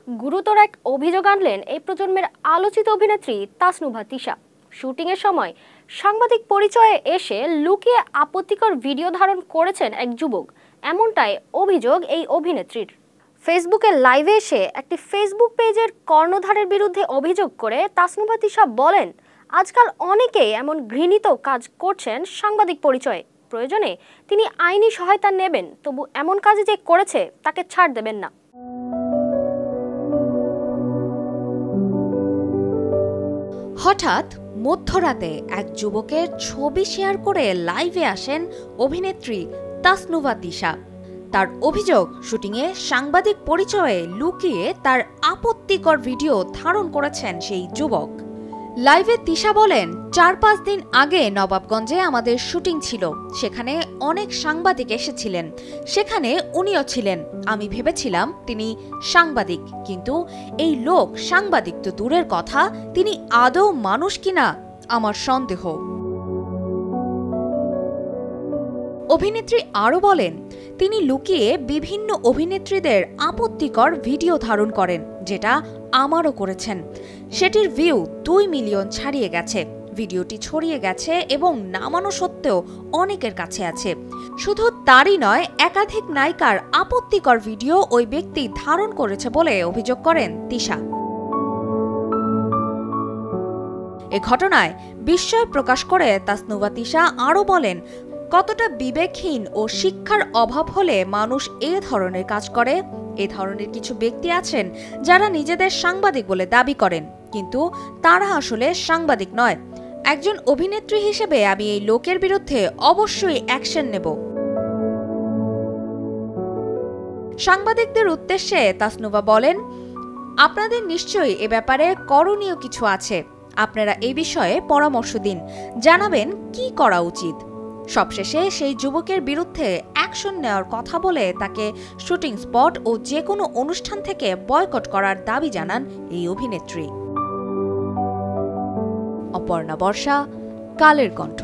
গুরুতর এক অভিযোগ আনলেন এই প্রজন্মের আলোচিত অভিনেত্রী তাসনুভা তিশা। শুটিংয়ের সময় সাংবাদিক পরিচয়ে এসে লুকিয়ে আপত্তিকর ভিডিও ধারণ করেছেন এক যুবক, এমনটাই অভিযোগ এই অভিনেত্রীর। ফেসবুকে লাইভে এসে একটি ফেসবুক পেজের কর্ণধারের বিরুদ্ধে অভিযোগ করে তাসনুভা তিশা বলেন, আজকাল অনেকেই এমন ঘৃণিত কাজ করছেন সাংবাদিক পরিচয়ে। প্রয়োজনে তিনি আইনি সহায়তা নেবেন, তবু এমন কাজে যে করেছে তাকে ছাড় দেবেন না। হঠাৎ মধ্যরাতে এক যুবকের ছবি শেয়ার করে লাইভে আসেন অভিনেত্রী তাসনুভা তিশা। তার অভিযোগ, শুটিংয়ে সাংবাদিক পরিচয়ে লুকিয়ে তার আপত্তিকর ভিডিও ধারণ করেছেন সেই যুবক। লাইভে তিশা বলেন, ৪-৫ দিন আগে নবাবগঞ্জে আমাদের শুটিং ছিল, সেখানে অনেক সাংবাদিক এসেছিলেন, সেখানে উনিও ছিলেন। আমি ভেবেছিলাম তিনি সাংবাদিক, কিন্তু এই লোক সাংবাদিক তো দূরের কথা, তিনি আদৌ মানুষ কিনা আমার সন্দেহ। অভিনেত্রী আরও বলেন, তিনি লুকিয়ে বিভিন্ন অভিনেত্রীদের আপত্তিকর ভিডিও ধারণ করেন, যেটা আমারও করেছেন। সেটির ভিউ ২ মিলিয়ন ছাড়িয়ে গেছে। ভিডিওটি ছড়িয়ে গেছে এবং নামানো সত্ত্বেও অনেকের কাছে আছে। শুধু তারই নয়, একাধিক নায়িকার আপত্তিকর ভিডিও ওই ব্যক্তি ধারণ করেছে বলে অভিযোগ করেন তিশা। এ ঘটনায় বিস্ময় প্রকাশ করে তাসনুভা তিশা আরও বলেন, কতটা বিবেকহীন ও শিক্ষার অভাব হলে মানুষ এ ধরনের কাজ করে। এ ধরনের কিছু ব্যক্তি আছেন যারা নিজেদের সাংবাদিক বলে দাবি করেন, কিন্তু তারা আসলে সাংবাদিক নয়। একজন অভিনেত্রী হিসেবে আমি এই লোকের বিরুদ্ধে অবশ্যই অ্যাকশন নেব। সাংবাদিকদের উদ্দেশ্যে তাসনুভা বলেন, আপনাদের নিশ্চয়ই এ ব্যাপারে করণীয় কিছু আছে। আপনারা এই বিষয়ে পরামর্শ দিন, জানাবেন কি করা উচিত। সবশেষে সেই যুবকের বিরুদ্ধে অ্যাকশন নেওয়ার কথা বলে তাকে শুটিং স্পট ও যে কোনো অনুষ্ঠান থেকে বয়কট করার দাবি জানান এই অভিনেত্রী। অপর্ণা বর্ষা, কালের কণ্ঠ।